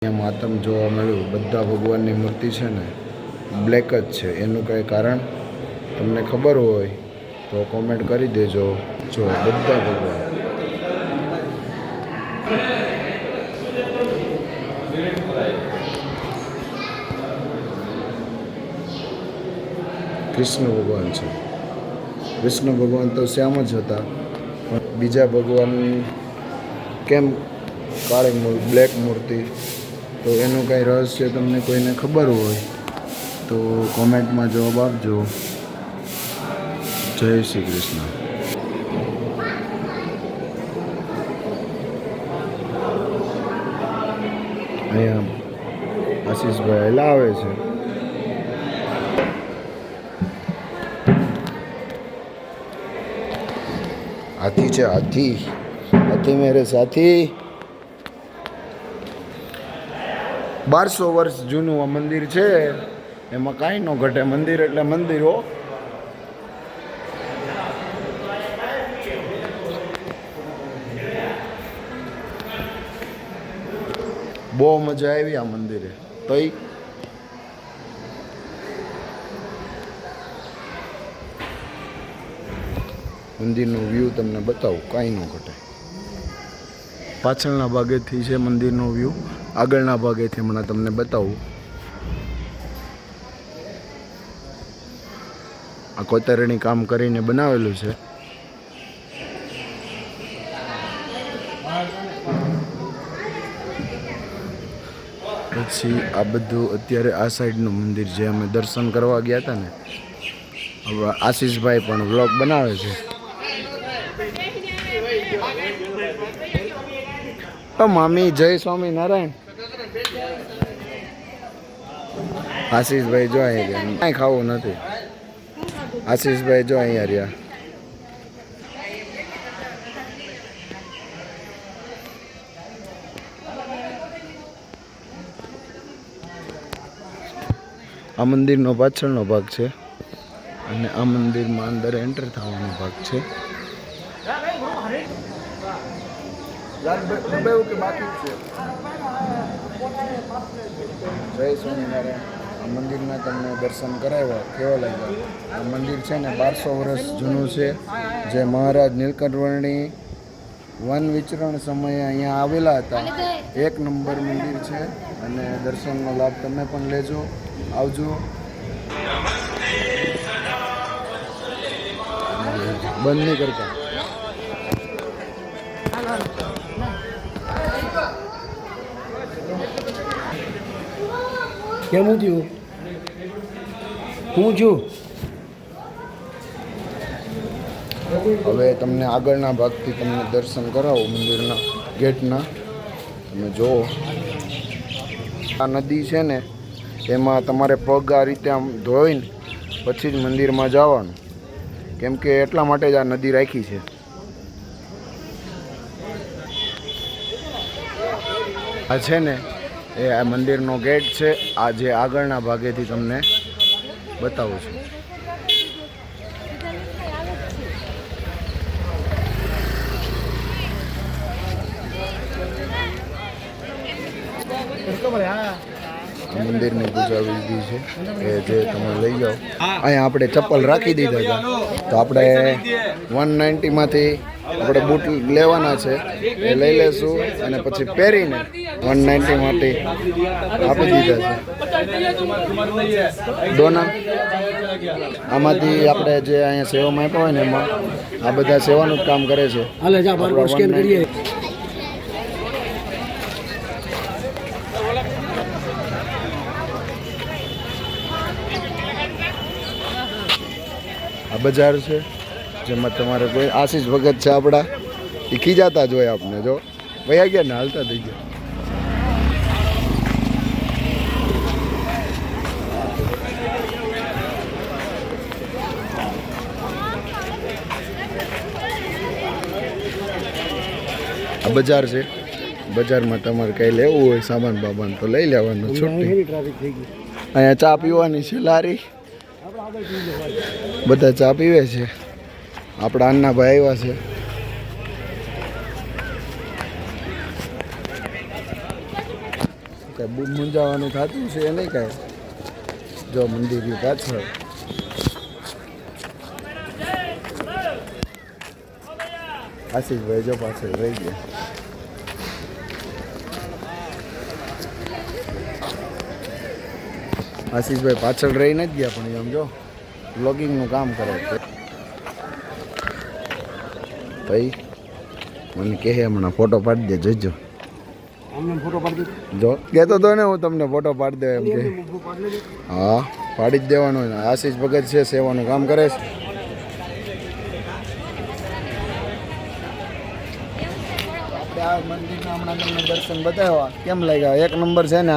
અહીંયા માતમ જોવા મળ્યું. બધા ભગવાનની મૂર્તિ છે ને બ્લેક જ છે. એનું કંઈ કારણ તમને ખબર હોય તો કોમેન્ટ કરી દેજો. જો બધા ભગવાન કૃષ્ણ ભગવાન છે. કૃષ્ણ ભગવાન તો શ્યામ જ હતા, પણ બીજા ભગવાન કેમ કાળી બ્લેક મૂર્તિ? તો એનું કંઈ રહસ્ય તમને કોઈને ખબર હોય તો કોમેન્ટમાં જવાબ આપજો. જય શ્રી કૃષ્ણ. અહીંયા આશીષભાઈ લાવે છે. હાથી છે, હાથી. હાથી મેરે સાથી. 1200 વર્ષ જૂનું આ મંદિર છે. એમાં કાંઈ ન ઘટે. મંદિર એટલે મંદિર હો. બહુ મજા આવી આ મંદિરે. તઈ મંદિરનો વ્યૂ તમને બતાવું, કાંઈ ન ઘટે. પાછળના ભાગેથી છે મંદિરનો વ્યૂ, આગળના ભાગેથી હમણાં તમને બતાવું. આ કોતરણી કામ કરીને બનાવેલું છે. પછી આ બધું અત્યારે આ સાઈડનું મંદિર જે અમે દર્શન કરવા ગયા હતા ને, હવે આશીષભાઈ પણ વ્લોગ બનાવે છે. મામી જય સ્વામિનારાયણ. આશીષભાઈ જો અહીંયા રહ્યા, કાંઈ ખાવું નથી. આશીષભાઈ જો અહીંયા રહ્યા. આ મંદિરનો પાછળનો ભાગ છે અને આ મંદિરમાં અંદર એન્ટર થવાનો ભાગ છે. જય સ્વામિનારાયણ. આ મંદિરના તમને દર્શન કરાવ્યા, કેવા લાગ્યા? આ મંદિર છે ને 1200 વર્ષ જૂનું છે, જે મહારાજ નીલકંઠવર્ણી વન વિચરણ સમયે અહીંયા આવેલા હતા. એક નંબર મંદિર છે અને દર્શનનો લાભ તમે પણ લેજો. આવજો. બંધ નહીં કરતા. કેમ થયું? હું છું. હવે તમને આગળના ભાગથી તમને દર્શન કરાવો મંદિરના ગેટના. તમે જુઓ આ નદી છે ને, એમાં તમારે પગ આ રીતે આમ ધોઈને પછી જ મંદિરમાં જવાનું, કેમ કે એટલા માટે જ આ નદી રાખી છે. આ છે ને એ આ મંદિરનો ગેટ છે. આ જે આગળના ભાગેથી તમને બતાવું છું. મંદિરની પૂજા વિધિ છે એ જે તમે લઈ જાઓ. અહીંયા આપણે ચપ્પલ રાખી દીધા હતા, તો આપણે 190માંથી આપણે બૂટ લેવાના છે, એ લઈ લેશું અને પછી પહેરીને 190 માટે આપી દીધા છે. ડોના આમાંથી આપણે જે અહીંયા સેવામાં આપ્યા હોય ને, એમાં આ બધા સેવાનું જ કામ કરે છે. આ બજાર છે જેમાં તમારે કોઈ આશીષ ભગત છે આપણા, એ ખીજાતા જ હોય આપને. જો વયા ગયા ને, હાલતા થઈ ગયા. આ બજાર છે. બજારમાં તમારે કંઈ લેવું હોય સામાન બામાન તો લઈ લેવાનું. છૂટી અહીંયા ચા પીવાની છે લારી. બધા ચા પીવે છે. આપણા અન્નાભાઈ આવ્યા છે. કંઈ મૂંઝાવાનું થતું છે એ નહીં કાંઈ. જો મંદિરની પાછળ આશીષભાઈ જો પાછળ રહી ગયા. આશીષભાઈ પાછળ રહી નથી ગયા પણ એમ જો બ્લોગિંગનું કામ કરે છે ભાઈ. મને કહે હમણાં ફોટો પાડી દે જોજો. જો કહેતો તો ને હું તમને ફોટો પાડી દે એમ કે. હા પાડી જ દેવાનો. આશીષ ભગત છે સેવાનું કામ કરે છે. આપણે આ મંદિરના હમણાં તમને દર્શન બતાવ્યા કેમ લાગ્યા? એક નંબર છે ને.